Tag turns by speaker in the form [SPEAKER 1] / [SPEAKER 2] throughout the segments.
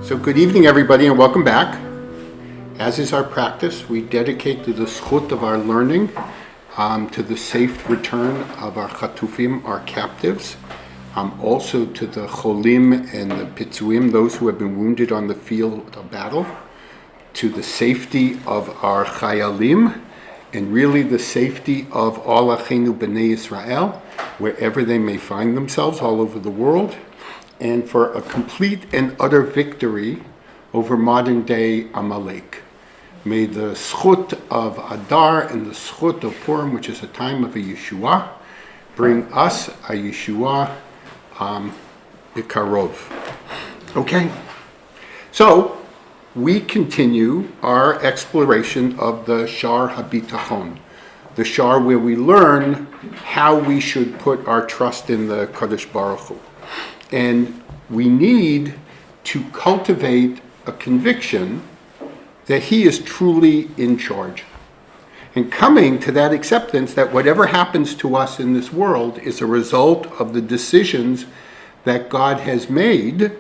[SPEAKER 1] So good evening, everybody, and welcome back. As is our practice, we dedicate to the zchut of our learning, to the safe return of our chatufim, our captives, also to the cholim and the pitzuim, those who have been wounded on the field of battle, to the safety of our chayalim, and really the safety of all achenu b'nei Israel, wherever they may find themselves all over the world, and for a complete and utter victory over modern-day Amalek. May the zchut of Adar and the zchut of Purim, which is a time of a Yeshua, bring us a Yeshua Bikarov. Okay, so we continue our exploration of the Sha'ar HaBitachon, the Sha'ar where we learn how we should put our trust in the Kadosh Baruch Hu. And we need to cultivate a conviction that He is truly in charge. And coming to that acceptance that whatever happens to us in this world is a result of the decisions that God has made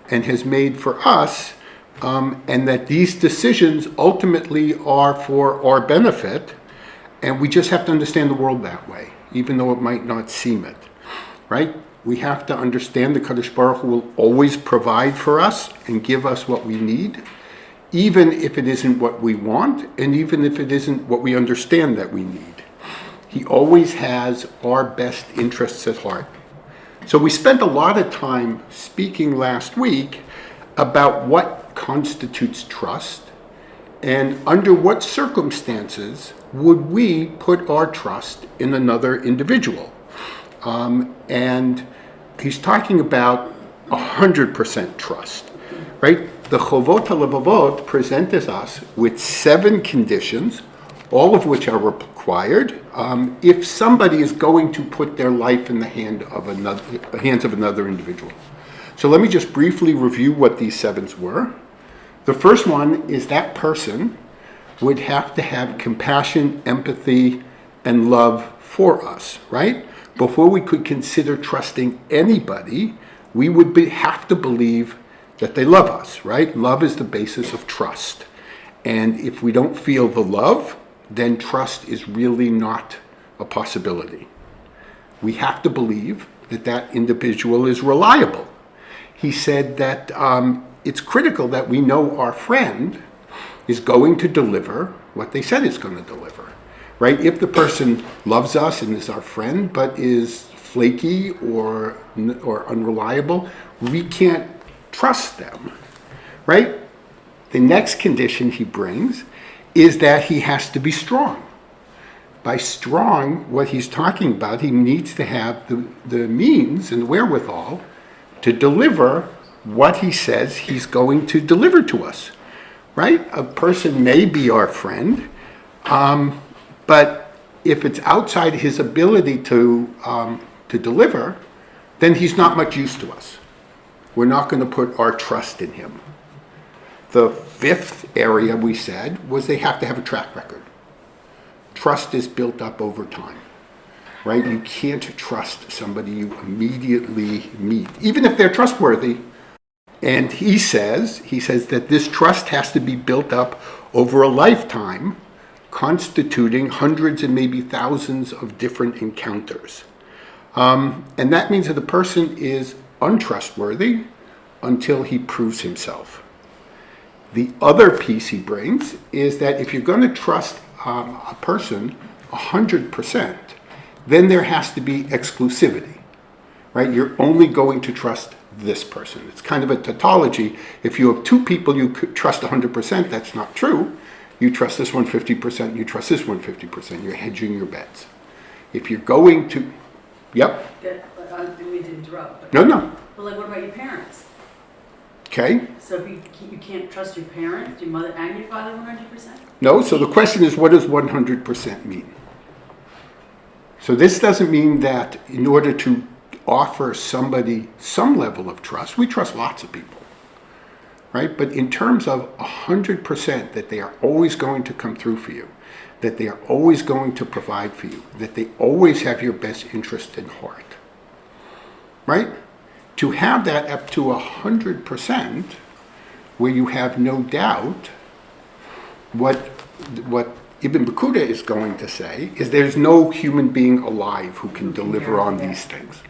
[SPEAKER 1] and has made for us, and that these decisions ultimately are for our benefit, and we just have to understand the world that way, even though it might not seem it, right? We have to understand the Kadosh Baruch Hu will always provide for us and give us what we need, even if it isn't what we want, and even if it isn't what we understand that we need. He always has our best interests at heart. So we spent a lot of time speaking last week about what constitutes trust, and under what circumstances would we put our trust in another individual. And he's talking about 100% trust, right? The Chovot HaLevavot presented us with 7 conditions, all of which are required if somebody is going to put their life in the hands of another individual. So let me just briefly review what these 7s were. The first one is that person would have to have compassion, empathy, and love for us, right? Before we could consider trusting anybody, we would have to believe that they love us, right? Love is the basis of trust. And if we don't feel the love, then trust is really not a possibility. We have to believe that that individual is reliable. He said that it's critical that we know our friend is going to deliver what they said it's going to deliver. Right? If the person loves us and is our friend, but is flaky or unreliable, we can't trust them. Right? The next condition he brings is that he has to be strong. By strong, what he's talking about, he needs to have the means and wherewithal to deliver what he says he's going to deliver to us. Right? A person may be our friend, but if it's outside his ability to deliver, then he's not much use to us. We're not going to put our trust in him. The 5th area we said was they have to have a track record. Trust is built up over time, right? You can't trust somebody you immediately meet, even if they're trustworthy. And he says that this trust has to be built up over a lifetime, constituting hundreds and maybe thousands of different encounters. And that means that the person is untrustworthy until he proves himself. The other piece he brings is that if you're going to trust a person 100%, then there has to be exclusivity, right? You're only going to trust this person. It's kind of a tautology. If you have 2 people you could trust 100%, that's not true. You trust this one 50%, you trust this one 50%. You're hedging your bets. If you're going to, yep.
[SPEAKER 2] I didn't mean to interrupt.
[SPEAKER 1] No.
[SPEAKER 2] Well, like, what about your parents?
[SPEAKER 1] Okay.
[SPEAKER 2] So if you can't trust your parents, your mother and your father 100%?
[SPEAKER 1] No, so the question is, what does 100% mean? So this doesn't mean that in order to offer somebody some level of trust, we trust lots of people. Right? But in terms of 100% that they are always going to come through for you, that they are always going to provide for you, that they always have your best interest in heart, right? To have that up to 100%, where you have no doubt what Ibn Bakuda is going to say is there's no human being alive who can deliver on these things.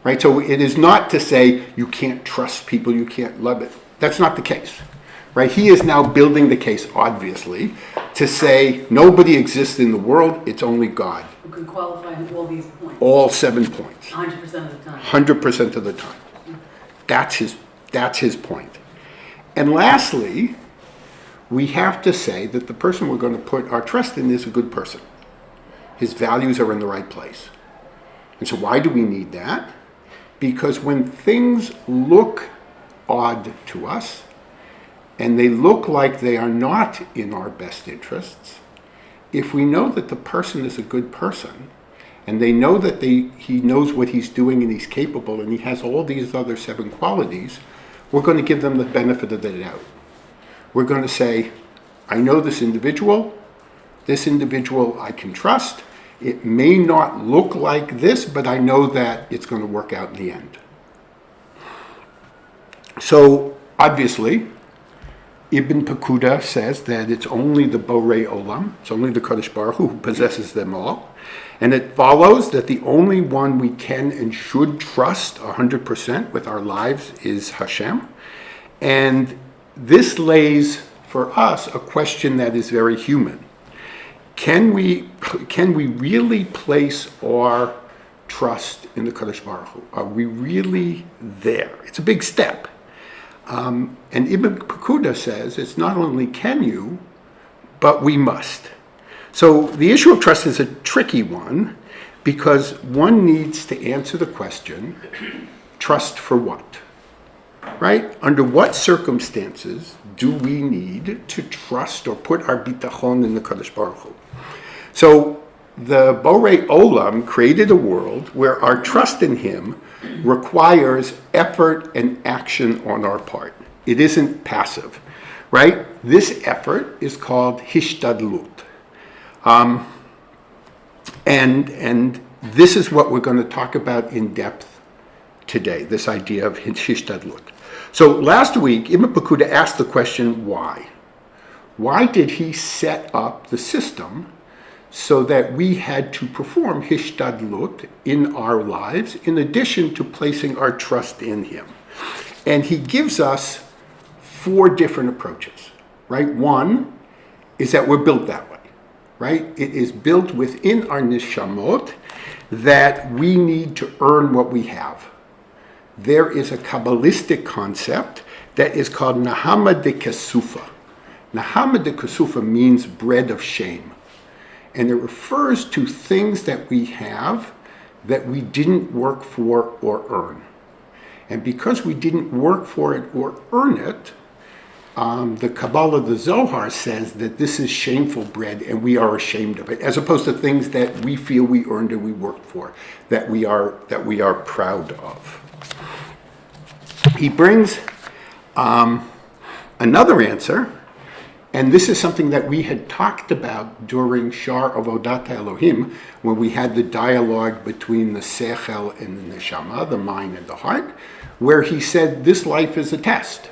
[SPEAKER 1] Right? So it is not to say you can't trust people, you can't love it. That's not the case. Right? He is now building the case, obviously, to say nobody exists in the world, it's only God.
[SPEAKER 2] Who can qualify all these points?
[SPEAKER 1] All 7 points.
[SPEAKER 2] 100% of the time.
[SPEAKER 1] 100% of the time. That's his point. And lastly, we have to say that the person we're going to put our trust in is a good person. His values are in the right place. And so why do we need that? Because when things look odd to us, and they look like they are not in our best interests, if we know that the person is a good person, and they know that he knows what he's doing and he's capable and he has all these other 7 qualities, we're going to give them the benefit of the doubt. We're going to say, I know this individual I can trust. It may not look like this, but I know that it's going to work out in the end. So, obviously, Ibn Pakuda says that it's only the Borei Olam, it's only the Kadosh Baruch Hu who possesses them all. And it follows that the only one we can and should trust 100% with our lives is Hashem. And this lays for us a question that is very human. Can we really place our trust in the Kadosh Baruch Hu? Are we really there? It's a big step. And Ibn Pakuda says it's not only can you, but we must. So the issue of trust is a tricky one because one needs to answer the question, trust for what? Right? Under what circumstances do we need to trust or put our bitachon in the Kadosh Baruch Hu? So the Borei Olam created a world where our trust in him requires effort and action on our part. It isn't passive, right? This effort is called hishtadlut. And this is what we're going to talk about in depth today, this idea of hishtadlut. So last week, Ibn Pakuda asked the question, why? Why did he set up the system so that we had to perform hishtadlut in our lives in addition to placing our trust in him? And he gives us 4 different approaches, right? One is that we're built that way, right? It is built within our nishamot that we need to earn what we have. There is a Kabbalistic concept that is called Nahama de Kesufa. Nahama de Kesufa means bread of shame. And it refers to things that we have that we didn't work for or earn. And because we didn't work for it or earn it, the Kabbalah, the Zohar, says that this is shameful bread and we are ashamed of it, as opposed to things that we feel we earned and we worked for, that we are proud of. He brings another answer, and this is something that we had talked about during Sha'ar Avodat Elohim, when we had the dialogue between the Sechel and the Neshama, the mind and the heart, where he said this life is a test,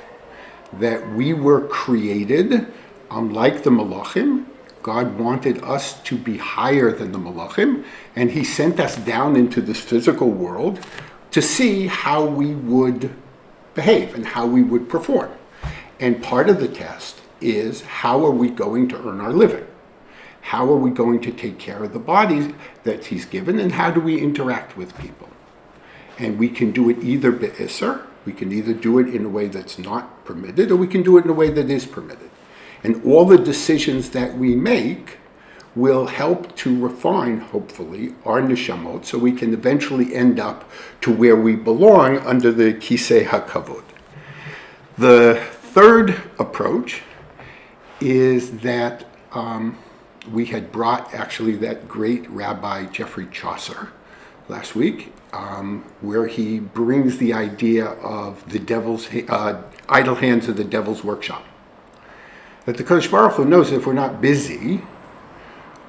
[SPEAKER 1] that we were created like the Malachim. God wanted us to be higher than the Malachim, and he sent us down into this physical world to see how we would behave and how we would perform. And part of the test is, how are we going to earn our living? How are we going to take care of the bodies that he's given, and how do we interact with people? And we can do it either be'isser, we can either do it in a way that's not permitted, or we can do it in a way that is permitted. And all the decisions that we make will help to refine, hopefully, our neshamot, so we can eventually end up to where we belong under the Kisei HaKavod. The third approach is that we had brought actually that great Rabbi Jeffrey Chaucer last week, where he brings the idea of the devil's idle hands of the devil's workshop. That the Kadosh Baruch Hu knows if we're not busy,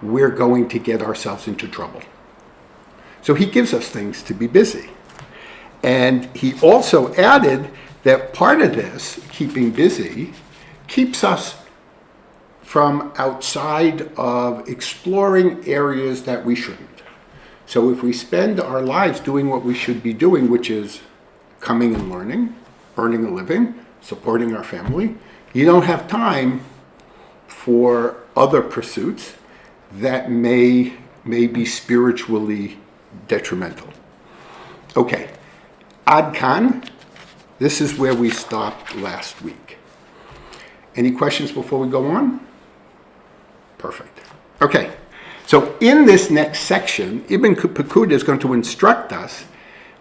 [SPEAKER 1] we're going to get ourselves into trouble. So he gives us things to be busy. And he also added that part of this, keeping busy, keeps us from outside of exploring areas that we shouldn't. So if we spend our lives doing what we should be doing, which is coming and learning, earning a living, supporting our family, you don't have time for other pursuits that may be spiritually detrimental. Okay, Ad Kan, this is where we stopped last week. Any questions before we go on? Perfect. Okay, so in this next section, Ibn Pekud is going to instruct us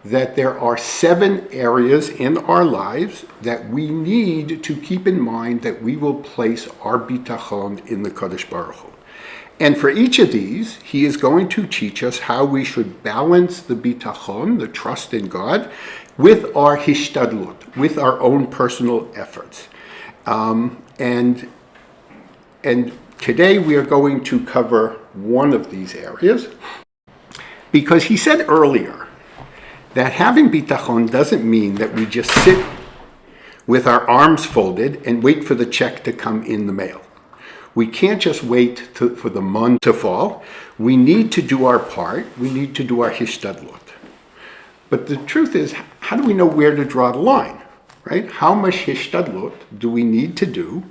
[SPEAKER 1] that there are 7 areas in our lives that we need to keep in mind that we will place our bitachon in the Kadosh Baruch Hu. And for each of these, he is going to teach us how we should balance the bitachon, the trust in God, with our hishtadlut, with our own personal efforts. And today we are going to cover one of these areas, because he said earlier that having bitachon doesn't mean that we just sit with our arms folded and wait for the check to come in the mail. We can't just wait for the mun to fall. We need to do our part. We need to do our hishtadlut. But the truth is, how do we know where to draw the line, right? How much hishtadlut do we need to do,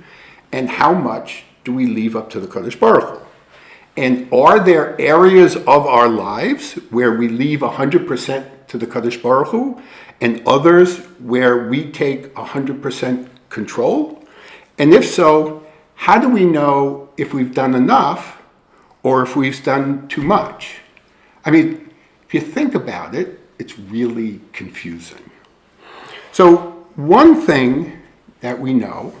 [SPEAKER 1] and how much do we leave up to the Kadosh Baruch Hu? And are there areas of our lives where we leave 100% to the Kadosh Baruch Hu, and others where we take 100% control? And if so, how do we know if we've done enough or if we've done too much? I mean, if you think about it, it's really confusing. So one thing that we know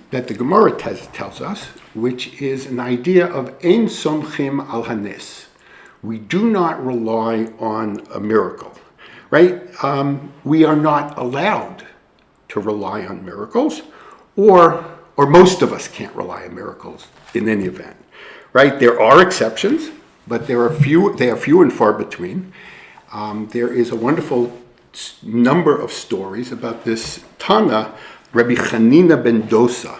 [SPEAKER 1] that the Gemara tells us, which is an idea of ein somchim al hanes. We do not rely on a miracle, right? We are not allowed to rely on miracles, or most of us can't rely on miracles in any event, right? There are exceptions, but they are few and far between. There is a wonderful number of stories about this Tana, Rabbi Chanina ben Dosa,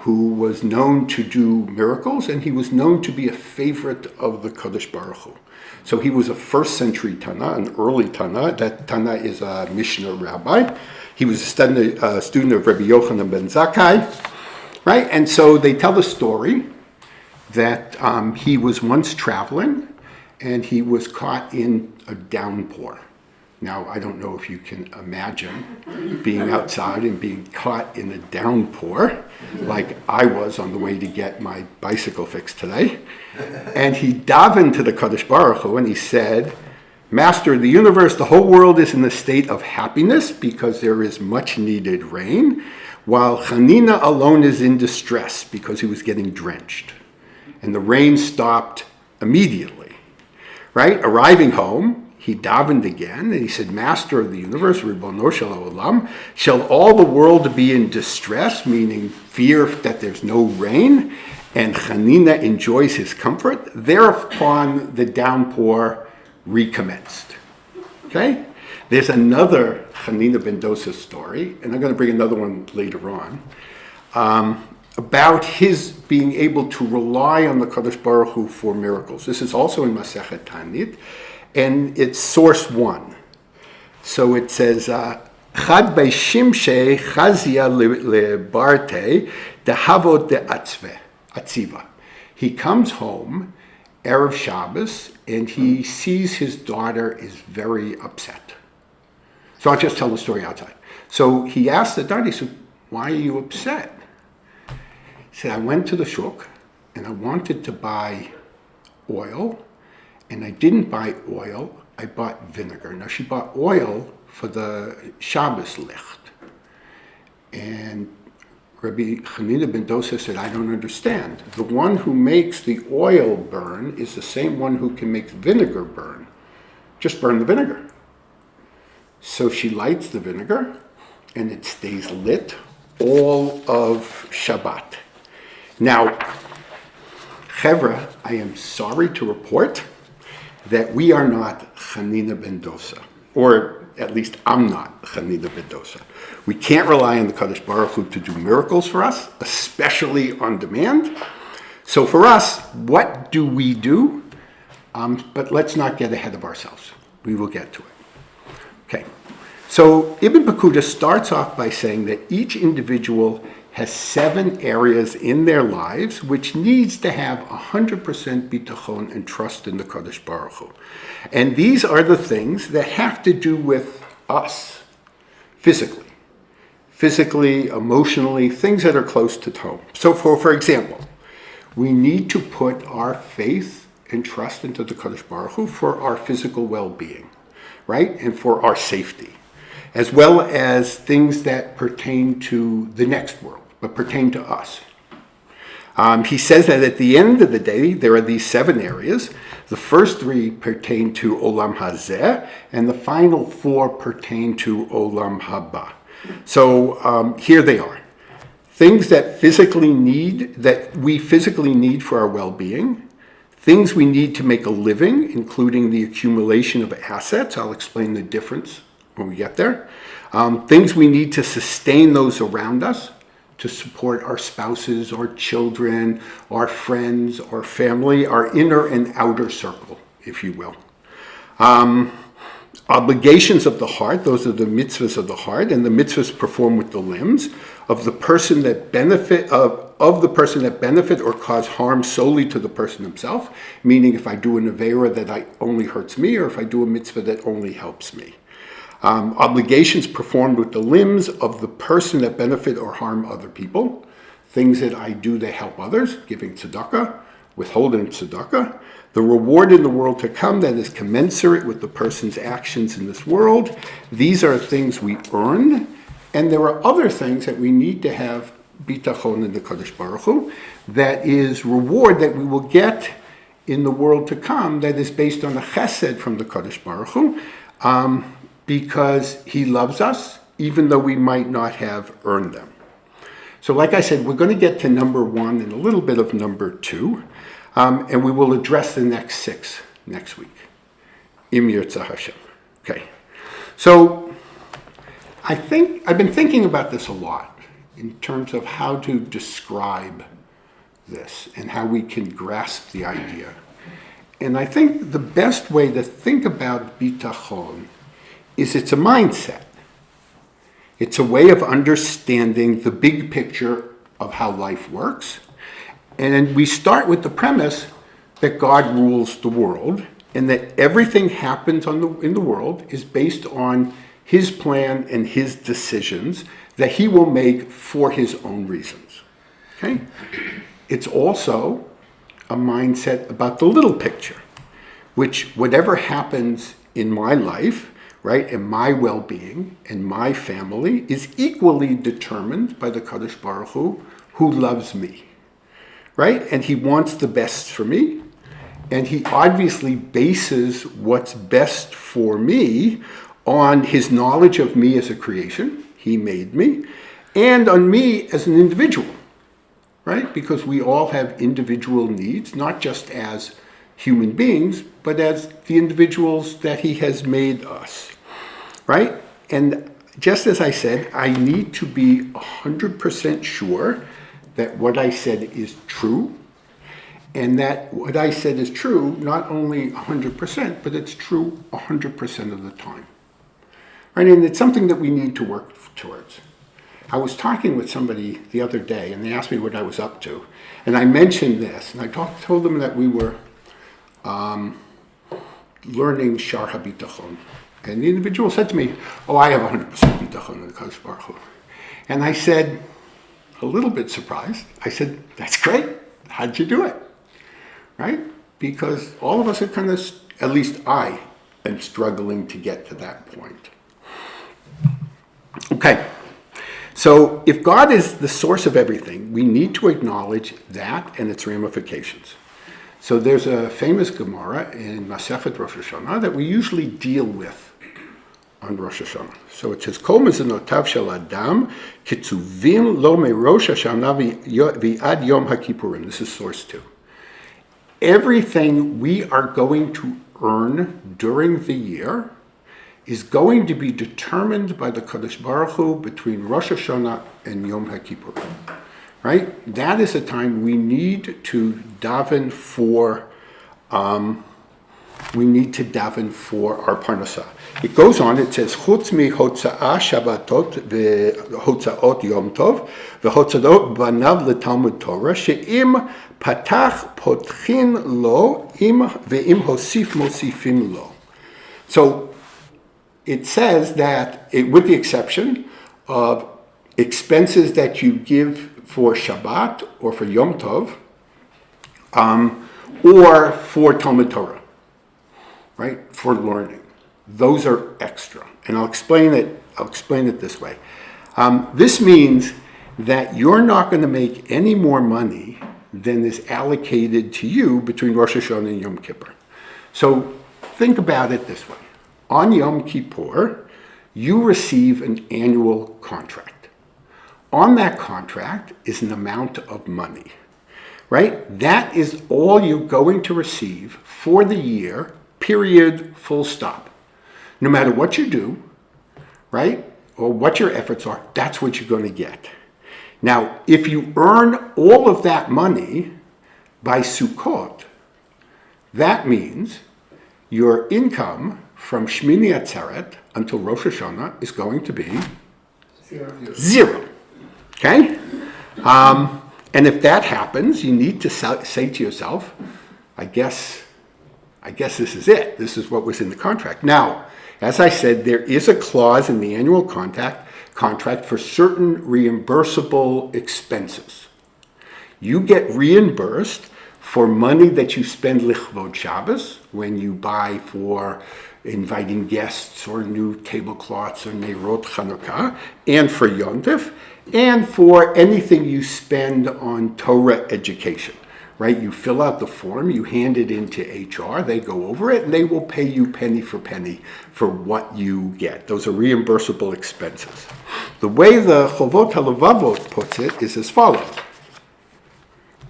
[SPEAKER 1] who was known to do miracles, and he was known to be a favorite of the Kadosh Baruch Hu. So he was a first century Tana, an early Tana. That Tana is a Mishnah rabbi. He was a student of Rabbi Yochanan ben Zakkai, right? And so they tell the story that he was once traveling, and he was caught in a downpour. Now, I don't know if you can imagine being outside and being caught in a downpour like I was on the way to get my bicycle fixed today. And he davened to the Kadosh Baruch Hu and he said, Master of the universe, the whole world is in a state of happiness because there is much needed rain, while Chanina alone is in distress because he was getting drenched. And the rain stopped immediately, right? Arriving home, he davened again, and he said, Master of the universe, Ribono shel Olam, shall all the world be in distress, meaning fear that there's no rain, and Chanina enjoys his comfort? Thereupon the downpour recommenced. Okay? There's another Chanina ben Dosa story, and I'm going to bring another one later on, about his being able to rely on the Kadosh Baruch Hu for miracles. This is also in Masechet Tanit, and it's source 1. So it says, Chad by Shimshei Chazia lebarte dehavot de atziva. He comes home Erev Shabbos, and he sees his daughter is very upset. So I'll just tell the story outside. So he asked the daughter, he said, why are you upset? He said, I went to the shuk, and I wanted to buy oil, and I didn't buy oil, I bought vinegar. Now she bought oil for the Shabbos licht. And Rabbi Chanina ben Dosa said, I don't understand. The one who makes the oil burn is the same one who can make vinegar burn. Just burn the vinegar. So she lights the vinegar, and it stays lit all of Shabbat. Now, Chevra, I am sorry to report that we are not Chanina ben Dosa. or at least I'm not Chanina Bedosa. We can't rely on the Kadosh Baruch Hu to do miracles for us, especially on demand. So for us, what do we do? But let's not get ahead of ourselves. We will get to it. Okay. So Ibn Bakuda starts off by saying that each individual has 7 areas in their lives which needs to have 100% bitachon and trust in the Kadosh Baruch Hu. And these are the things that have to do with us, physically, emotionally, things that are close to home. So for example, we need to put our faith and trust into the Kadosh Baruch Hu for our physical well-being, right? And for our safety, as well as things that pertain to the next world, but pertain to us. He says that at the end of the day, there are these 7 areas. The first 3 pertain to Olam Hazeh, and the final 4 pertain to Olam Haba. So here they are. Things that we physically need for our well-being, things we need to make a living, including the accumulation of assets. I'll explain the difference when we get there. Things we need to sustain those around us, to support our spouses, our children, our friends, our family, our inner and outer circle, if you will. Obligations of the heart, those are the mitzvahs of the heart, and the mitzvahs performed with the limbs of the person that benefit or cause harm solely to the person himself, meaning if I do an avera that only hurts me, or if I do a mitzvah that only helps me. Obligations performed with the limbs of the person that benefit or harm other people, things that I do to help others, giving tzedakah, withholding tzedakah, the reward in the world to come that is commensurate with the person's actions in this world. These are things we earn, and there are other things that we need to have bitachon in the Kadosh Baruch Hu, that is reward that we will get in the world to come, that is based on a chesed from the Kadosh Baruch Hu, because he loves us, even though we might not have earned them. So like I said, we're going to get to number 1 and a little bit of number 2, and we will address the next 6 next week. Im Yirtzeh Hashem. Okay. So I've been thinking about this a lot in terms of how to describe this and how we can grasp the idea. And I think the best way to think about bitachon is it's a mindset. It's a way of understanding the big picture of how life works. And we start with the premise that God rules the world and that everything happens in the world is based on his plan and his decisions that he will make for his own reasons. Okay? It's also a mindset about the little picture, which whatever happens in my life, right, and my well-being and my family is equally determined by the Kadosh Baruch Hu, who loves me, right? And he wants the best for me, and he obviously bases what's best for me on his knowledge of me as a creation, he made me, and on me as an individual, right? Because we all have individual needs, not just as human beings, but as the individuals that he has made us, right? And just as I said, I need to be 100% sure that what I said is true, and that what I said is true not only 100%, but it's true 100% of the time, right? And it's something that we need to work towards. I was talking with somebody the other day, and they asked me what I was up to, and I mentioned this, and I told them that we were learning Sha'ar HaBitachon. And the individual said to me, I have 100% bitachon in the Kadosh Baruch Hu. And I said, a little bit surprised, I said, that's great. How'd you do it? Right? Because all of us are kind of, at least I am struggling to get to that point. Okay. So if God is the source of everything, we need to acknowledge that and its ramifications. So there's a famous Gemara in Masechet Rosh Hashanah that we usually deal with on Rosh Hashanah. So it says, Kol mezenotav shel adam kitzuvim lo merosh Hashanah v'ad yom HaKippurim. This is source 2. Everything we are going to earn during the year is going to be determined by the Kadosh Baruch Hu between Rosh Hashanah and Yom HaKippur. Right? That is a time we need to daven for our parnasah. It goes on, it says, Chutz mi hotza'ah Shabbatot ve'hotzaot Yom Tov ve'hotzaot banav leTalmud Torah she'im patach potchin lo ve'im hosif mosifin lo. So it says that, with the exception of expenses that you give for Shabbat or for Yom Tov, or for Talmud Torah, right? For learning. Those are extra. And I'll explain it this way. This means that you're not going to make any more money than is allocated to you between Rosh Hashanah and Yom Kippur. So think about it this way. On Yom Kippur, you receive an annual contract. On that contract is an amount of money, right? That is all you're going to receive for the year, period, full stop. No matter what you do, right, or what your efforts are, that's what you're going to get. Now, if you earn all of that money by Sukkot, that means your income from Shmini Atzeret until Rosh Hashanah is going to be zero. Okay? And if that happens, you need to say to yourself, I guess this is it. This is what was in the contract. Now, as I said, there is a clause in the annual contract for certain reimbursable expenses. You get reimbursed for money that you spend lichvod Shabbos, when you buy for inviting guests or new tablecloths or Neirot Chanukah, and for Yontif, and for anything you spend on Torah education, right? You fill out the form, you hand it into HR, they go over it, and they will pay you penny for penny for what you get. Those are reimbursable expenses. The way the Chovot HaLevavot puts it is as follows.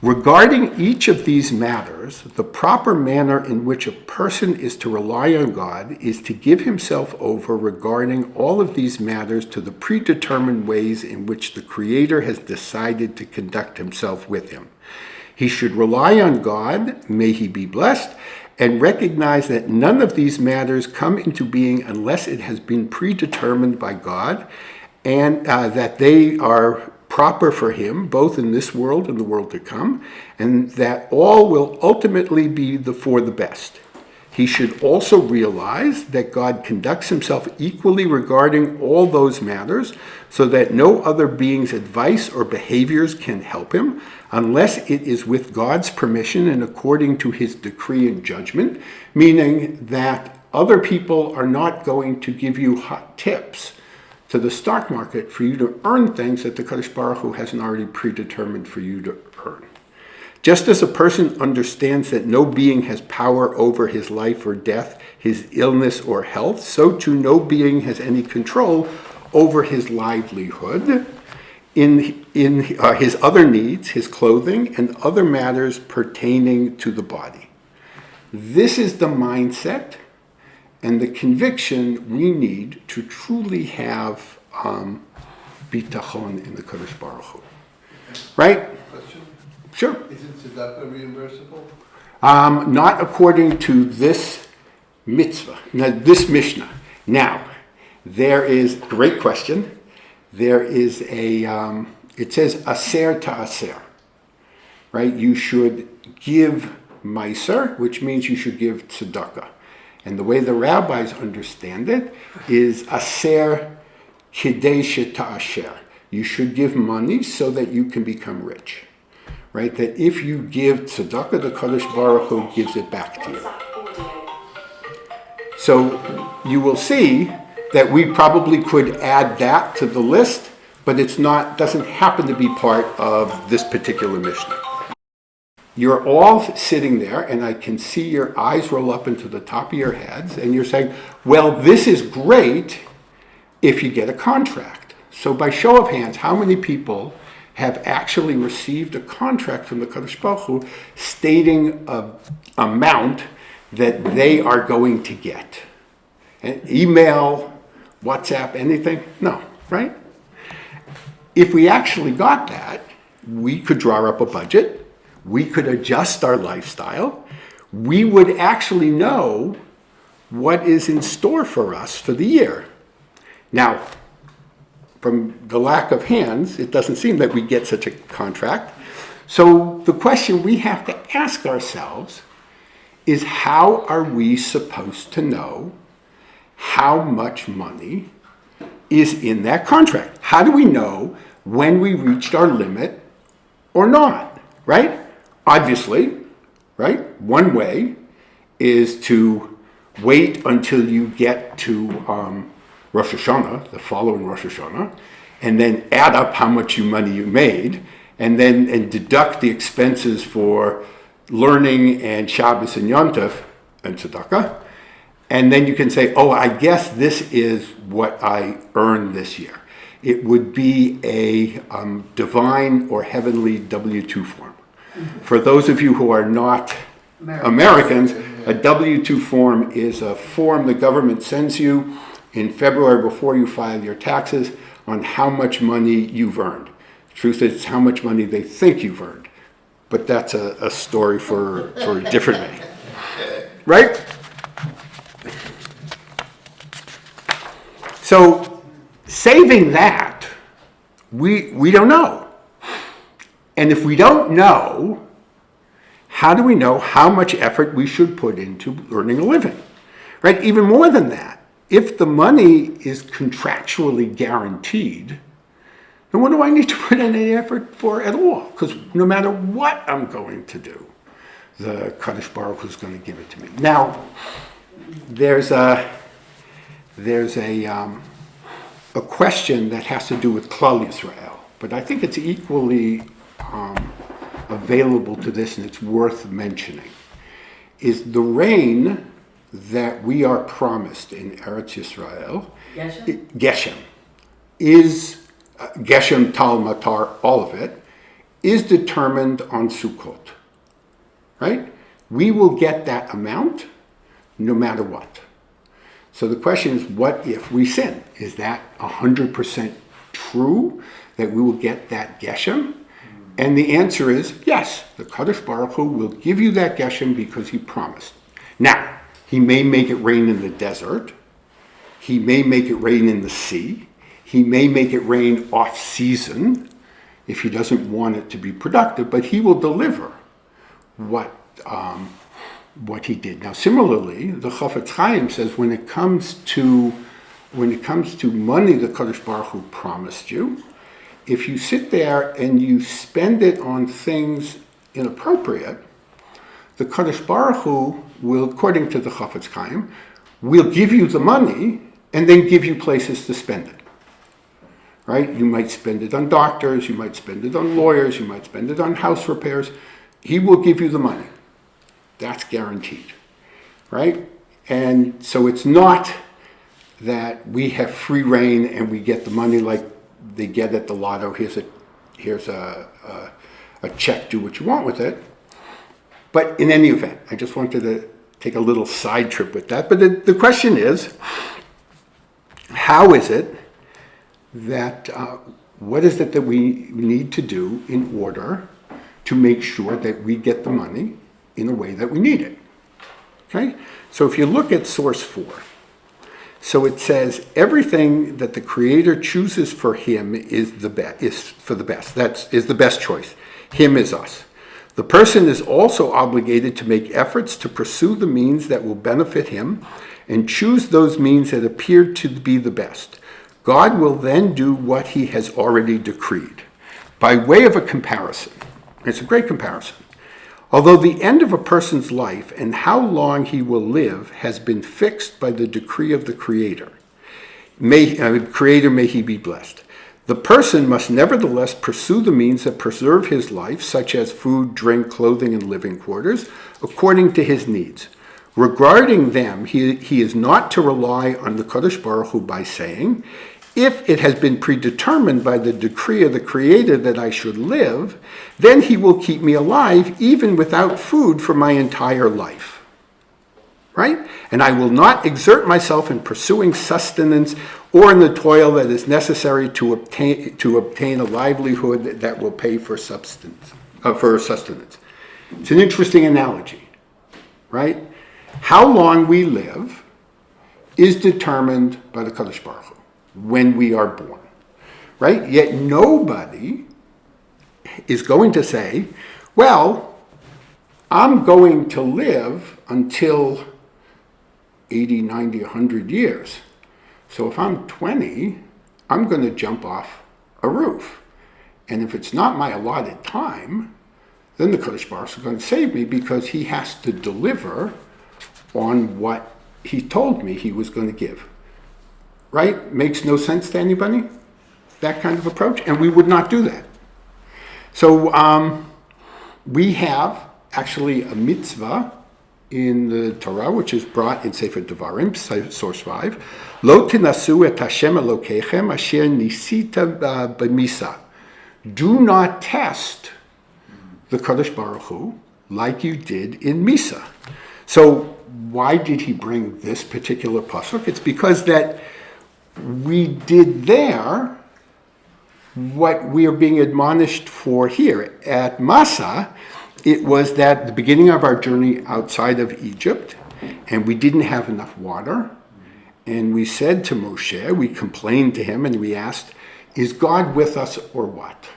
[SPEAKER 1] Regarding each of these matters, the proper manner in which a person is to rely on God is to give himself over regarding all of these matters to the predetermined ways in which the Creator has decided to conduct himself with him. He should rely on God, may he be blessed, and recognize that none of these matters come into being unless it has been predetermined by God, and that they are proper for him, both in this world and the world to come, and that all will ultimately be for the best. He should also realize that God conducts himself equally regarding all those matters, so that no other being's advice or behaviors can help him, unless it is with God's permission and according to his decree and judgment, meaning that other people are not going to give you hot tips to the stock market for you to earn things that the Kadosh Baruch Hu hasn't already predetermined for you to earn. Just as a person understands that no being has power over his life or death, his illness or health, so too no being has any control over his livelihood, in his other needs, his clothing, and other matters pertaining to the body. This is the mindset and the conviction we need to truly have bitachon in the Kadosh Baruch Hu. Right?
[SPEAKER 3] Question?
[SPEAKER 1] Sure.
[SPEAKER 3] Isn't tzedakah reimbursable?
[SPEAKER 1] Not according to this mitzvah, this Mishnah. Now, there is, great question, there is it says aser to aser, right? You should give meiser, which means you should give tzedakah. And the way the rabbis understand it is aser kidei she'ta'asher. You should give money so that you can become rich. Right? That if you give tzedakah, the Kadosh Baruch Hu gives it back to you. So you will see that we probably could add that to the list, but doesn't happen to be part of this particular Mishnah. You're all sitting there, and I can see your eyes roll up into the top of your heads, and you're saying, well, this is great if you get a contract. So by show of hands, how many people have actually received a contract from the Kadosh Baruch Hu stating an amount that they are going to get? Email, WhatsApp, anything? No, right? If we actually got that, we could draw up a budget, we could adjust our lifestyle, we would actually know what is in store for us for the year. Now, from the lack of hands, it doesn't seem that we get such a contract. So the question we have to ask ourselves is, how are we supposed to know how much money is in that contract? How do we know when we reached our limit or not, right? Obviously, right? One way is to wait until you get to Rosh Hashanah, the following Rosh Hashanah, and then add up how much money you made, and deduct the expenses for learning and Shabbos and Yom Tov and tzedakah, and then you can say, oh, I guess this is what I earned this year. It would be a divine or heavenly W-2 form. For those of you who are not Americans, a W-2 form is a form the government sends you in February before you file your taxes on how much money you've earned. The truth is, it's how much money they think you've earned. But that's a story for a different day. Right? So, saving that, we don't know. And if we don't know, how do we know how much effort we should put into earning a living? Right? Even more than that, if the money is contractually guaranteed, then what do I need to put in any effort for at all? Because no matter what I'm going to do, the Kadosh Baruch Hu is going to give it to me. Now, there's a question that has to do with Klal Yisrael, but I think it's equally available to this, and it's worth mentioning. Is the rain that we are promised in Eretz Yisrael, Geshem, is Geshem, Tal, Matar, all of it, is determined on Sukkot, right? We will get that amount no matter what. So the question is, what if we sin? Is that 100% true that we will get that Geshem? And the answer is yes. The Kadosh Baruch Hu will give you that Geshem because he promised. Now, he may make it rain in the desert. He may make it rain in the sea. He may make it rain off season if he doesn't want it to be productive, but he will deliver what he did. Now, similarly, the Chovot Chaim says when it comes to money the Kadosh Baruch Hu promised you, if you sit there and you spend it on things inappropriate, the Kadosh Baruch Hu will, according to the Chovot Chaim, will give you the money and then give you places to spend it. Right? You might spend it on doctors, you might spend it on lawyers, you might spend it on house repairs. He will give you the money. That's guaranteed. Right? And so it's not that we have free reign and we get the money like they get at the lotto. Here's a check, do what you want with it. But in any event, I just wanted to take a little side trip with that. But the question is, how is it that, what is it that we need to do in order to make sure that we get the money in a way that we need it? Okay? So if you look at source 4, so it says everything that the Creator chooses for him is for the best. That is the best choice. Him is us. The person is also obligated to make efforts to pursue the means that will benefit him and choose those means that appear to be the best. God will then do what he has already decreed. By way of a comparison, it's a great comparison. Although the end of a person's life and how long he will live has been fixed by the decree of the Creator, may he be blessed. The person must nevertheless pursue the means that preserve his life, such as food, drink, clothing, and living quarters, according to his needs. Regarding them, he is not to rely on the Kadosh Baruch Hu by saying, if it has been predetermined by the decree of the Creator that I should live, then he will keep me alive even without food for my entire life. right? And I will not exert myself in pursuing sustenance or in the toil that is necessary to obtain a livelihood that will pay for sustenance. It's an interesting analogy, right? How long we live is determined by the Kadosh Baruch Hu when we are born, right? Yet nobody is going to say, well, I'm going to live until 80, 90, 100 years. So if I'm 20, I'm going to jump off a roof. And if it's not my allotted time, then the Kodesh Baruch Hu is going to save me because he has to deliver on what he told me he was going to give. Right? Makes no sense to anybody? That kind of approach? And we would not do that. So we have actually a mitzvah in the Torah, which is brought in Sefer Devarim, source 5. Lo tinasu et Hashem Elokechem asher nisita b'misa. Do not test the Kadosh Baruch Hu like you did in Misa. So why did he bring this particular pasuk? It's because that we did there what we are being admonished for here. At Masa, it was that the beginning of our journey outside of Egypt, and we didn't have enough water. And we said to Moshe, we complained to him, and we asked, is God with us or what?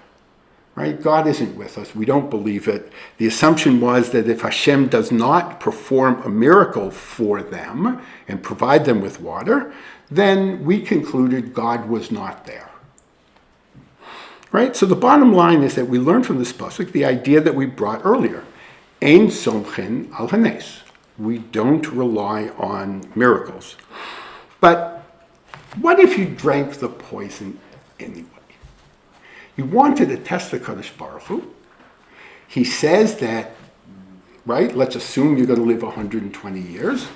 [SPEAKER 1] Right? God isn't with us. We don't believe it. The assumption was that if Hashem does not perform a miracle for them and provide them with water, then we concluded God was not there. Right? So the bottom line is that we learned from this pasuk the idea that we brought earlier. Ein somchen al hanes. We don't rely on miracles. But what if you drank the poison anyway? You wanted to test the Kadosh Baruch Hu. He says that, right, let's assume you're going to live 120 years,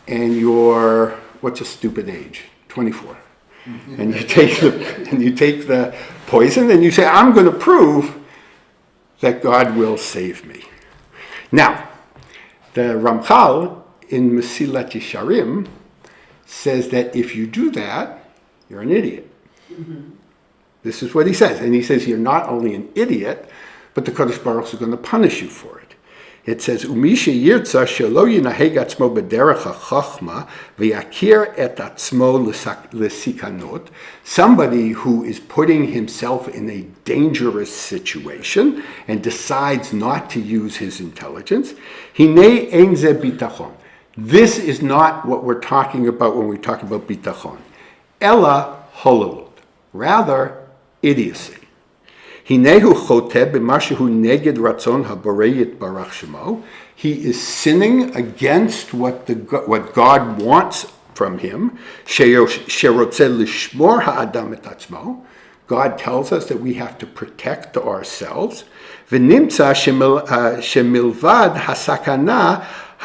[SPEAKER 1] and you're, what's a stupid age? 24. And you take the poison and you say, I'm going to prove that God will save me. Now, the Ramchal in Mesilat Yesharim says that if you do that, you're an idiot. Mm-hmm. This is what he says. And he says you're not only an idiot, but the Kadosh Baruch Hu is going to punish you for it. It says, Umisha yirtza shelo yinaheg atzmo b'derech hachachma v'yakir et atzmo l'sikanot. Somebody who is putting himself in a dangerous situation and decides not to use his intelligence. Hinei ein ze bitachon. This is not what we're talking about when we talk about bitachon. Ella holalut. Rather, idiocy. He is sinning against what God wants from him. God tells us that we have to protect ourselves.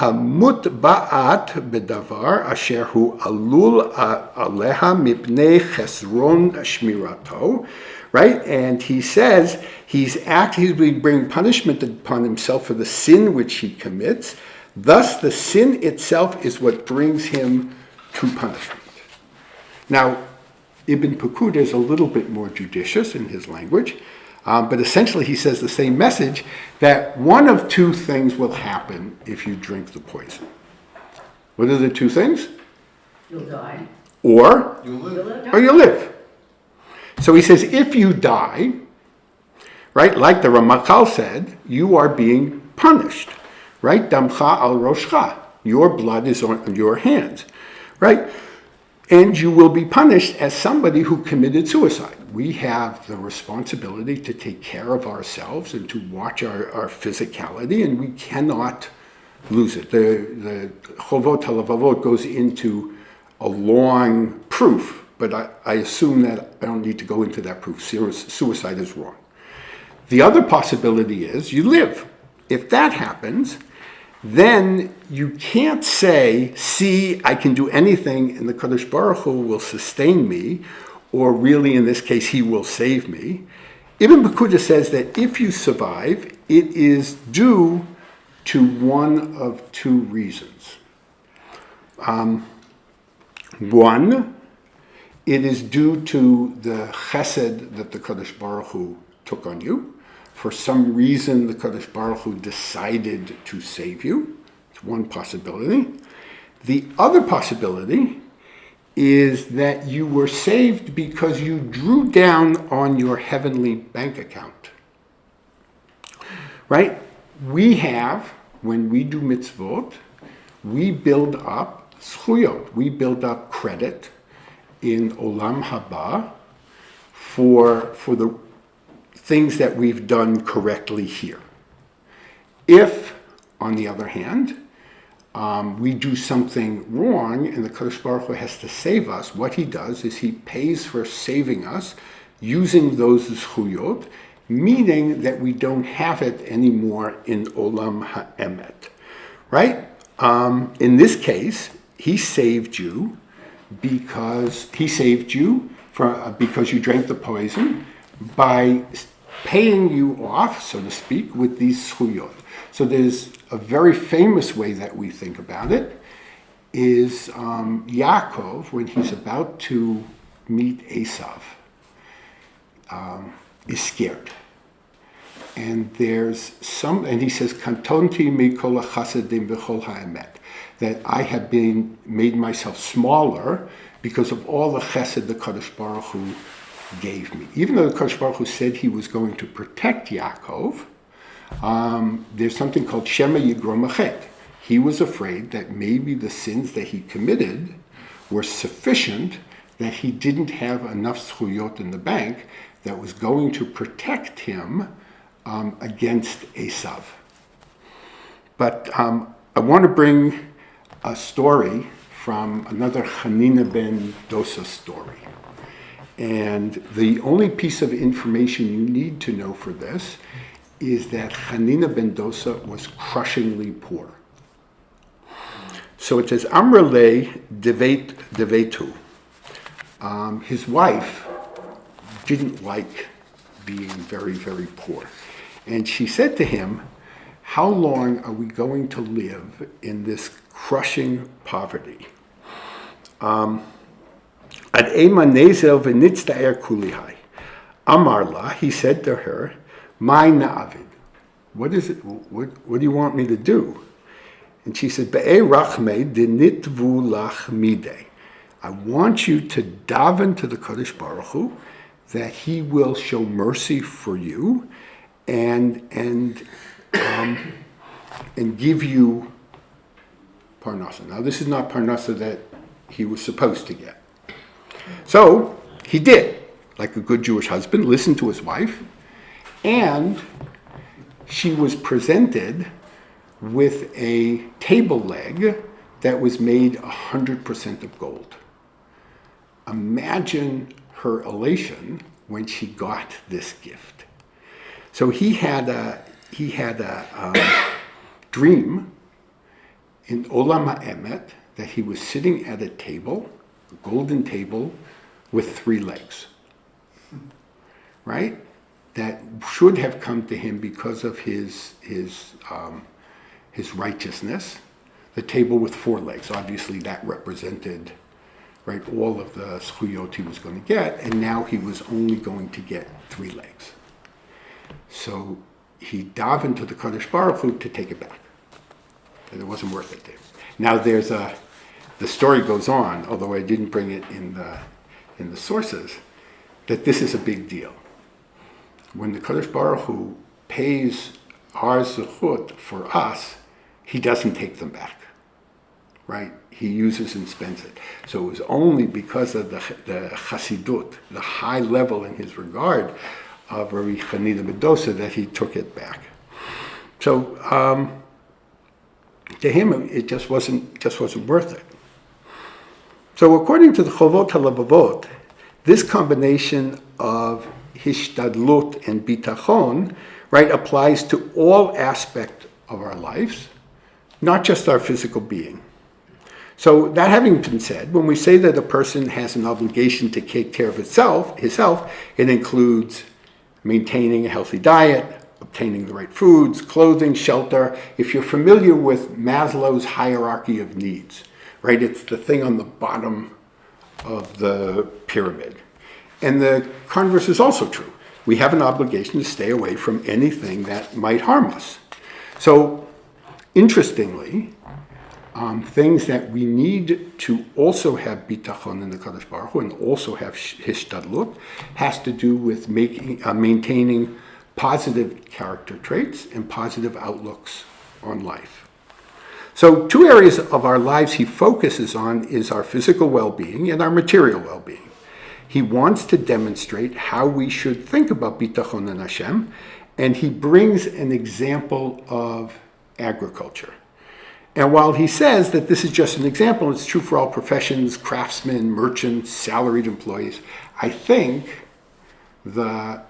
[SPEAKER 1] המוטבעת בדבר אשר הוא עלול עליה מפני חסרון שמירתו, right? And he says he's bringing punishment upon himself for the sin which he commits. Thus, the sin itself is what brings him to punishment. Now, Ibn Pekud is a little bit more judicious in his language. But essentially he says the same message, that one of two things will happen if you drink the poison. What are the two things?
[SPEAKER 2] You'll die.
[SPEAKER 1] Or
[SPEAKER 3] You live.
[SPEAKER 1] you live. So he says if you die, right, like the Ramachal said, you are being punished. Right? Damcha al roshcha. Your blood is on your hands. Right? And you will be punished as somebody who committed suicide. We have the responsibility to take care of ourselves and to watch our physicality, and we cannot lose it. The Chovot HaLevavot goes into a long proof, but I assume that I don't need to go into that proof. Suicide is wrong. The other possibility is you live. If that happens, then you can't say, see, I can do anything and the Kadosh Baruch Hu will sustain me, or really in this case, he will save me. Ibn Bakuda says that if you survive, it is due to one of two reasons. One, it is due to the chesed that the Kadosh Baruch Hu took on you. For some reason, the Kadosh Baruch Hu decided to save you. It's one possibility. The other possibility is that you were saved because you drew down on your heavenly bank account. Right? We have, when we do mitzvot, we build up zchuyot, we build up credit in Olam Haba for the things that we've done correctly here. If, on the other hand, we do something wrong and the Kadosh Baruch Hu has to save us, what he does is he pays for saving us using those zchuyot, meaning that we don't have it anymore in Olam HaEmet. Right? In this case, he saved you because you drank the poison by paying you off, so to speak, with these zchuyot. So there's a very famous way that we think about it, is Yaakov, when he's about to meet Esav, is scared. And and he says, Kantonti mikol chasadim v'chol ha'emet, that I have made myself smaller because of all the chesed the Kadosh Baruch Hu gave me. Even though the Kadosh Baruch Hu said he was going to protect Yaakov, there's something called Shema Yigrom Achet. He was afraid that maybe the sins that he committed were sufficient, that he didn't have enough zchuyot in the bank that was going to protect him against Esav. But I want to bring a story from another Hanina ben Dosa story. And the only piece of information you need to know for this is that Hanina ben Dosa was crushingly poor. So it says, Amrele devetu. His wife didn't like being very, very poor. And she said to him, how long are we going to live in this crushing poverty? Ad ema nezel v'nitzta'er kulihai. Amarla, he said to her, my na'avid. What is it? What do you want me to do? And she said, Be'e rachme denitvu lach midei. I want you to daven to the Kadosh Baruch Hu that he will show mercy for you and give you parnasa. Now, this is not parnasa that he was supposed to get. So he did, like a good Jewish husband, listened to his wife, and she was presented with a table leg that was made 100% of gold. Imagine her elation when she got this gift. So he had a dream in Olam HaEmet that he was sitting at a table, a golden table, with 3 legs. Right? That should have come to him because of his righteousness. The table with 4 legs, obviously that represented, right, all of the zchuyot he was going to get, and now he was only going to get 3 legs. So he davened to the Kadosh Baruch Hu to take it back, and it wasn't worth it to him. Now the story goes on, although I didn't bring it in the sources, that this is a big deal. When the Kadosh Baruch Hu pays our zechut for us, he doesn't take them back, right? He uses and spends it. So it was only because of the chasidut, the high level in his regard of Rabbi Hanina ben Dosa, that he took it back. So to him, it just wasn't worth it. So according to the Chovot HaLevavot, this combination of hishtadlut and bitachon, right, applies to all aspects of our lives, not just our physical being. So that having been said, when we say that a person has an obligation to take care of himself, it includes maintaining a healthy diet, obtaining the right foods, clothing, shelter. If you're familiar with Maslow's hierarchy of needs, right? It's the thing on the bottom of the pyramid. And the converse is also true. We have an obligation to stay away from anything that might harm us. So, interestingly, things that we need to also have bitachon in the Kadosh Baruch Hu and also have hishtadlut has to do with maintaining positive character traits and positive outlooks on life. So 2 areas of our lives he focuses on is our physical well-being and our material well-being. He wants to demonstrate how we should think about bitachon and Hashem, and he brings an example of agriculture. And while he says that this is just an example, it's true for all professions, craftsmen, merchants, salaried employees, I think the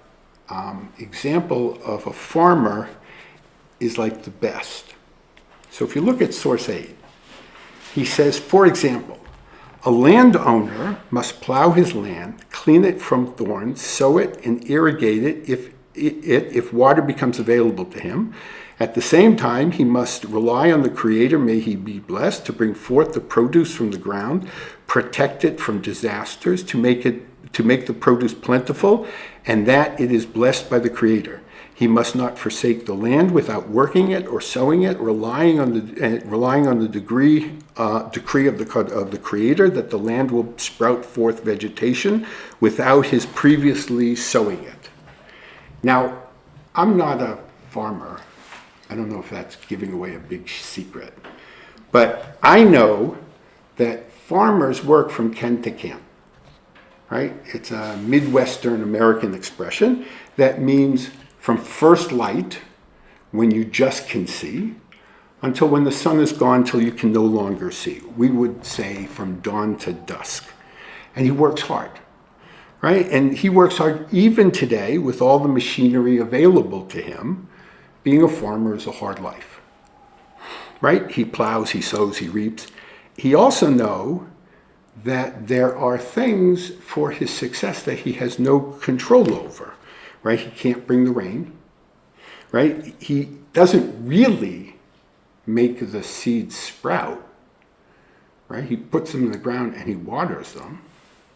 [SPEAKER 1] example of a farmer is like the best. So if you look at source 8, he says, for example, a landowner must plow his land, clean it from thorns, sow it, and irrigate it if water becomes available to him. At the same time, he must rely on the Creator, may he be blessed, to bring forth the produce from the ground, protect it from disasters, to make the produce plentiful, and that it is blessed by the Creator. He must not forsake the land without working it or sowing it, relying on the decree of the Creator that the land will sprout forth vegetation without his previously sowing it. Now, I'm not a farmer. I don't know if that's giving away a big secret. But I know that farmers work from can to can, right? It's a Midwestern American expression that means from first light, when you just can see, until when the sun is gone till you can no longer see. We would say from dawn to dusk. And he works hard, right? And he works hard even today with all the machinery available to him. Being a farmer is a hard life, right? He plows, he sows, he reaps. He also knows that there are things for his success that he has no control over, right? He can't bring the rain, right? He doesn't really make the seeds sprout, right? He puts them in the ground and he waters them,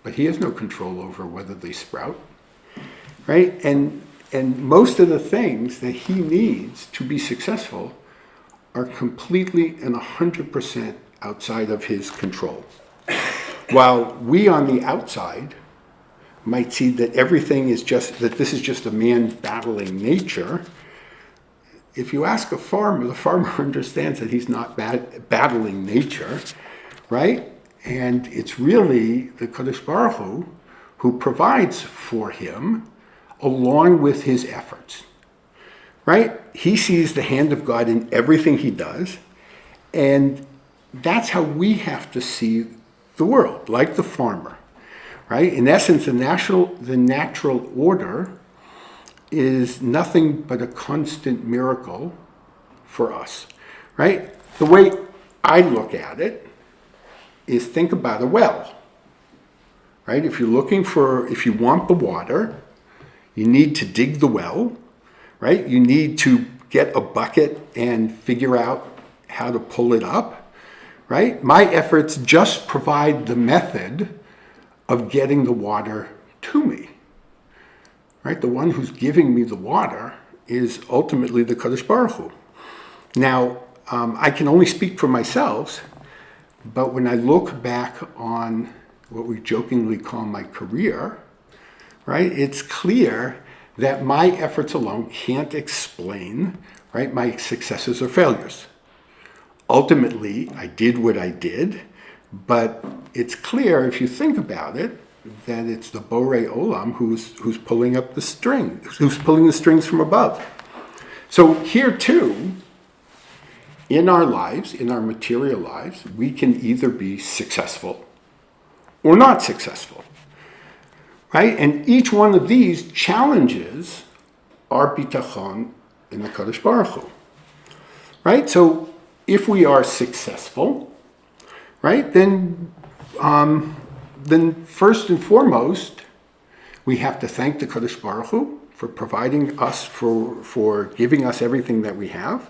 [SPEAKER 1] but he has no control over whether they sprout, right? And most of the things that he needs to be successful are completely and 100% outside of his control. While we on the outside might see that this is just a man battling nature, if you ask a farmer, the farmer understands that he's not battling nature, right? And it's really the Kadosh Baruch Hu who provides for him along with his efforts, right? He sees the hand of God in everything he does, and that's how we have to see the world, like the farmer, right? In essence, the natural order is nothing but a constant miracle for us, right? The way I look at it is think about a well, right? If you want the water, you need to dig the well, right? You need to get a bucket and figure out how to pull it up, right? My efforts just provide the method of getting the water to me, right? The one who's giving me the water is ultimately the Kadosh Baruch Hu. Now, I can only speak for myself, but when I look back on what we jokingly call my career, right, it's clear that my efforts alone can't explain, right, my successes or failures. Ultimately, I did what I did, but it's clear if you think about it that it's the Borei Olam who's pulling up the strings, who's pulling the strings from above. So here too, in our lives, in our material lives, we can either be successful or not successful. Right? And each one of these challenges our bitachon in the Kadosh Baruch Hu. Right? So if we are successful, right, then first and foremost, we have to thank the Kadosh Baruch Hu for providing us, for giving us everything that we have.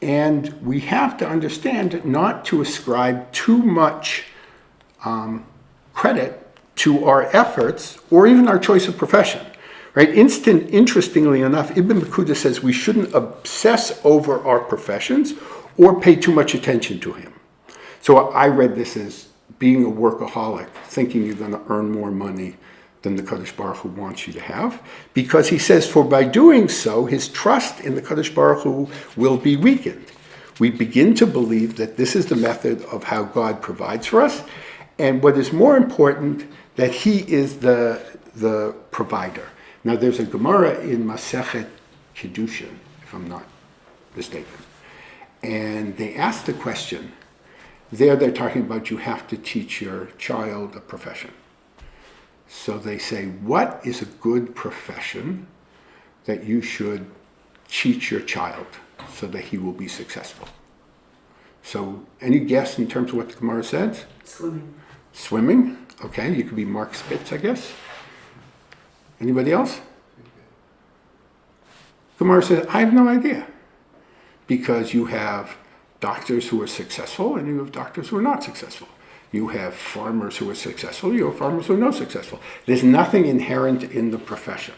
[SPEAKER 1] And we have to understand not to ascribe too much credit to our efforts or even our choice of profession. Right? Interestingly enough, Ibn Bakuda says we shouldn't obsess over our professions or pay too much attention to him. So I read this as being a workaholic, thinking you're going to earn more money than the Kadosh Baruch Hu wants you to have, because he says, for by doing so, his trust in the Kadosh Baruch Hu will be weakened. We begin to believe that this is the method of how God provides for us, and what is more important, that he is the provider. Now, there's a Gemara in Masechet Kiddushin, if I'm not mistaken, and they ask the question. There they're talking about you have to teach your child a profession. So they say, what is a good profession that you should teach your child so that he will be successful? So any guess in terms of what the Gemara says?
[SPEAKER 2] Swimming.
[SPEAKER 1] Swimming? Okay, you could be Mark Spitz, I guess. Anybody else? Gemara says, I have no idea. Because you have doctors who are successful and you have doctors who are not successful. You have farmers who are successful, you have farmers who are not successful. There's nothing inherent in the profession,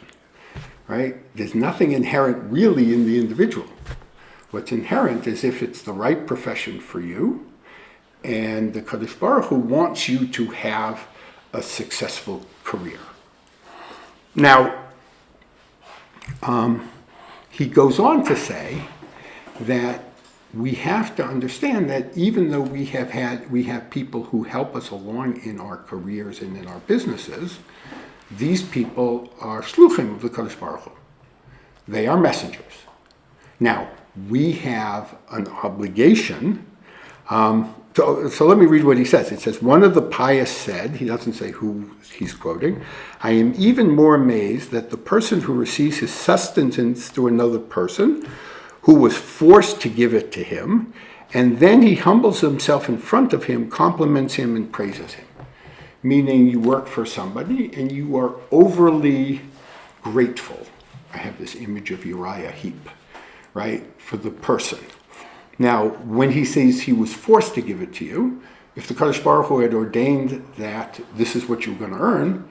[SPEAKER 1] right? There's nothing inherent really in the individual. What's inherent is if it's the right profession for you, and the Kadosh Baruch Hu wants you to have a successful career. Now, he goes on to say that we have to understand that even though we have people who help us along in our careers and in our businesses, these people are shluchim of the Kadosh Baruch Hu. They are messengers. Now, we have an obligation. So let me read what he says. It says, one of the pious said, he doesn't say who he's quoting, I am even more amazed that the person who receives his sustenance through another person, who was forced to give it to him, and then he humbles himself in front of him, compliments him, and praises him. Meaning you work for somebody and you are overly grateful. I have this image of Uriah Heep, right, for the person. Now, when he says he was forced to give it to you, if the Kadosh Baruch Hu had ordained that this is what you're going to earn,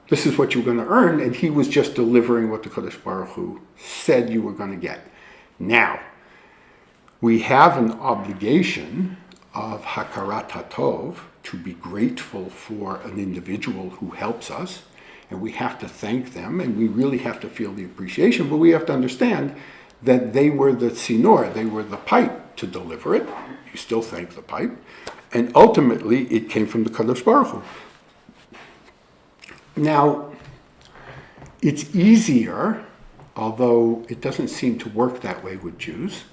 [SPEAKER 1] this is what you're going to earn, and he was just delivering what the Kadosh Baruch Hu said you were going to get. Now, we have an obligation of hakarat hatov, to be grateful for an individual who helps us, and we have to thank them, and we really have to feel the appreciation, but we have to understand that they were the tzinor, they were the pipe to deliver it. You still thank the pipe. And ultimately, it came from the Kadosh Baruch Hu. Now, it's easier, although it doesn't seem to work that way with Jews,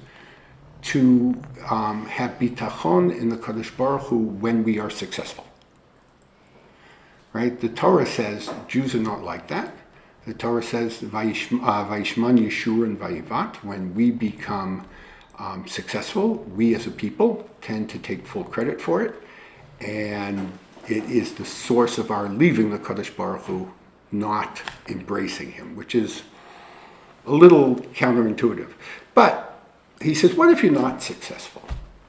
[SPEAKER 1] to have bitachon in the Kadosh Baruch Hu when we are successful. Right? The Torah says Jews are not like that. The Torah says, Vayishman Yeshur and Vayivat, when we become successful, we as a people tend to take full credit for it, and it is the source of our leaving the Kadosh Baruch Hu, not embracing him, which is a little counterintuitive. But he says, what if you're not successful?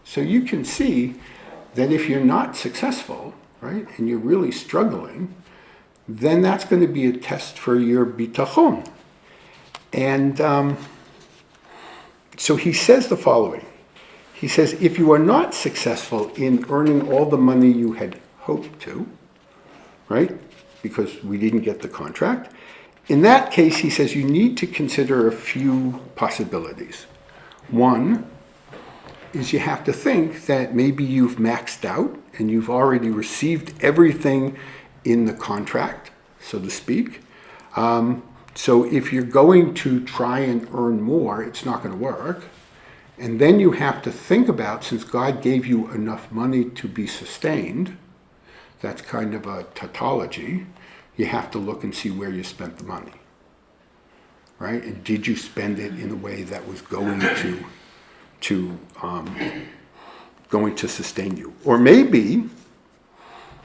[SPEAKER 1] So you can see that if you're not successful, right, and you're really struggling, then that's going to be a test for your bitachon. And so he says the following. He says, if you are not successful in earning all the money you had hoped to, right, because we didn't get the contract, in that case, he says, you need to consider a few possibilities. One is you have to think that maybe you've maxed out and you've already received everything in the contract, so to speak. So if you're going to try and earn more, it's not going to work. And then you have to think about, since God gave you enough money to be sustained, that's kind of a tautology, you have to look and see where you spent the money. Right? And did you spend it in a way that was going to sustain you? Or maybe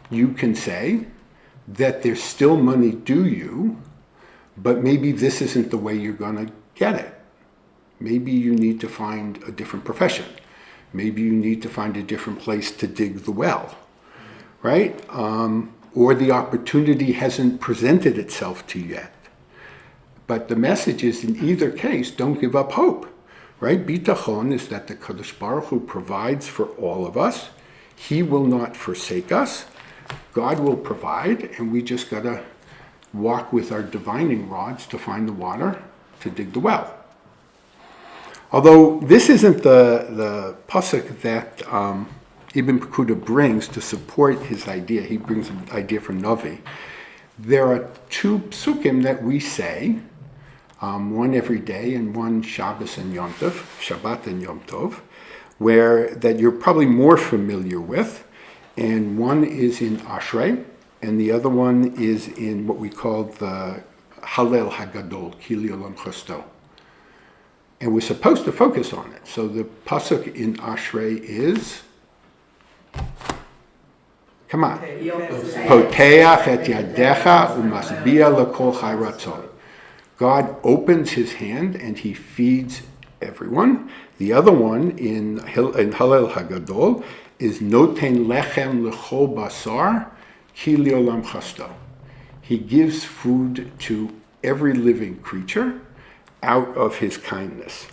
[SPEAKER 1] you can say that there's still money due you, but maybe this isn't the way you're going to get it. Maybe you need to find a different profession. Maybe you need to find a different place to dig the well, right? Or the opportunity hasn't presented itself to you yet. But the message is, in either case, don't give up hope, right? Bitachon is that the Kadosh Baruch Hu provides for all of us. He will not forsake us. God will provide, and we just got to walk with our divining rods to find the water to dig the well. Although this isn't the pasuk that Ibn Pekuda brings to support his idea, he brings an idea from Novi. There are two psukim that we say, one every day and one Shabbos and Yom Tov, Shabbat and Yom Tov, where that you're probably more familiar with, and one is in Ashrei, and the other one is in what we call the Hallel Hagadol, Kili Olam Chasto. And we're supposed to focus on it. So the pasuk in Ashrei is, come on, Poteach et yadecha umasbia lekol chai ratzon. God opens his hand and he feeds everyone. The other one in Hallel Hagadol is Noten lechem lechol basar ki liolam chasto. He gives food to every living creature out of his kindness.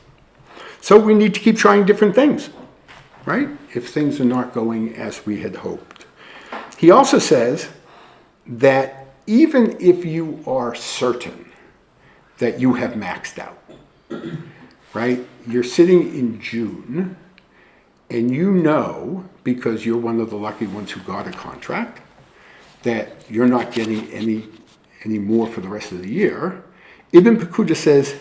[SPEAKER 1] So we need to keep trying different things, right? If things are not going as we had hoped. He also says that even if you are certain that you have maxed out, right? You're sitting in June and you know, because you're one of the lucky ones who got a contract, that you're not getting any more for the rest of the year. Ibn Pekuda says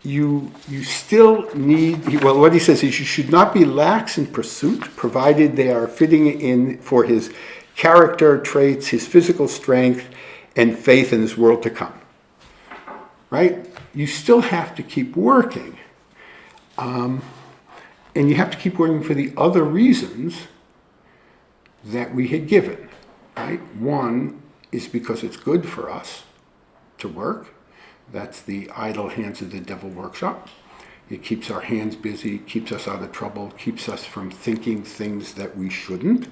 [SPEAKER 1] you still need, well, what he says is you should not be lax in pursuit, provided they are fitting in for his character traits, his physical strength, and faith in this world to come. Right? You still have to keep working. And you have to keep working for the other reasons that we had given. Right? One is because it's good for us to work. That's the idle hands of the devil workshop. It keeps our hands busy, keeps us out of trouble, keeps us from thinking things that we shouldn't.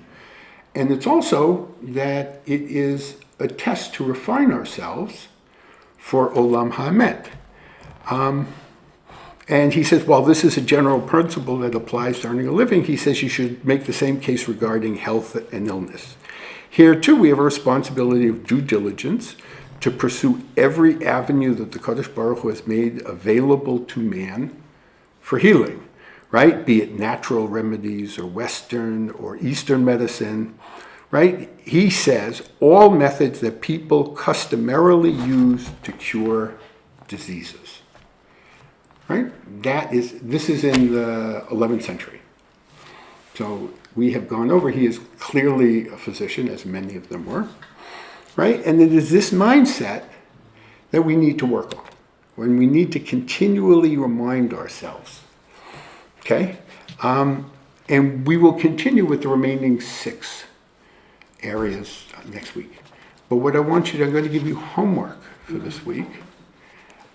[SPEAKER 1] And it's also that it is a test to refine ourselves for Olam HaEmet. And he says, while this is a general principle that applies to earning a living, he says you should make the same case regarding health and illness. Here, too, we have a responsibility of due diligence to pursue every avenue that the Kadosh Baruch Hu has made available to man for healing, right? Be it natural remedies or Western or Eastern medicine, right? He says all methods that people customarily use to cure diseases, right? This is in the 11th century. So we have gone over, he is clearly a physician, as many of them were, right? And it is this mindset that we need to work on, when we need to continually remind ourselves, okay? And we will continue with the remaining 6 areas next week. But what I want you to, I'm going to give you homework for this week.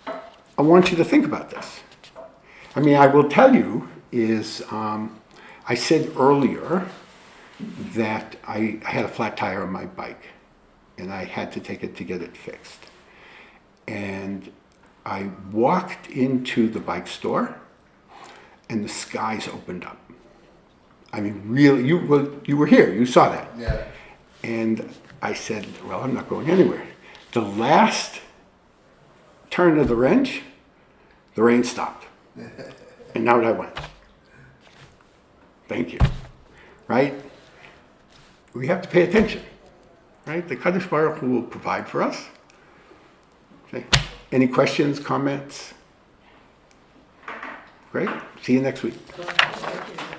[SPEAKER 1] I want you to think about this. I mean, I will tell you is, I said earlier that I had a flat tire on my bike and I had to take it to get it fixed. And I walked into the bike store and the skies opened up. I mean, really, you were here, you saw that.
[SPEAKER 3] Yeah.
[SPEAKER 1] And I said, well, I'm not going anywhere. The last turn of the wrench, the rain stopped. And out I went. Thank you. Right? We have to pay attention. Right? The Kadosh Baruch Hu will provide for us. Okay. Any questions, comments? Great. See you next week.
[SPEAKER 2] Thank you.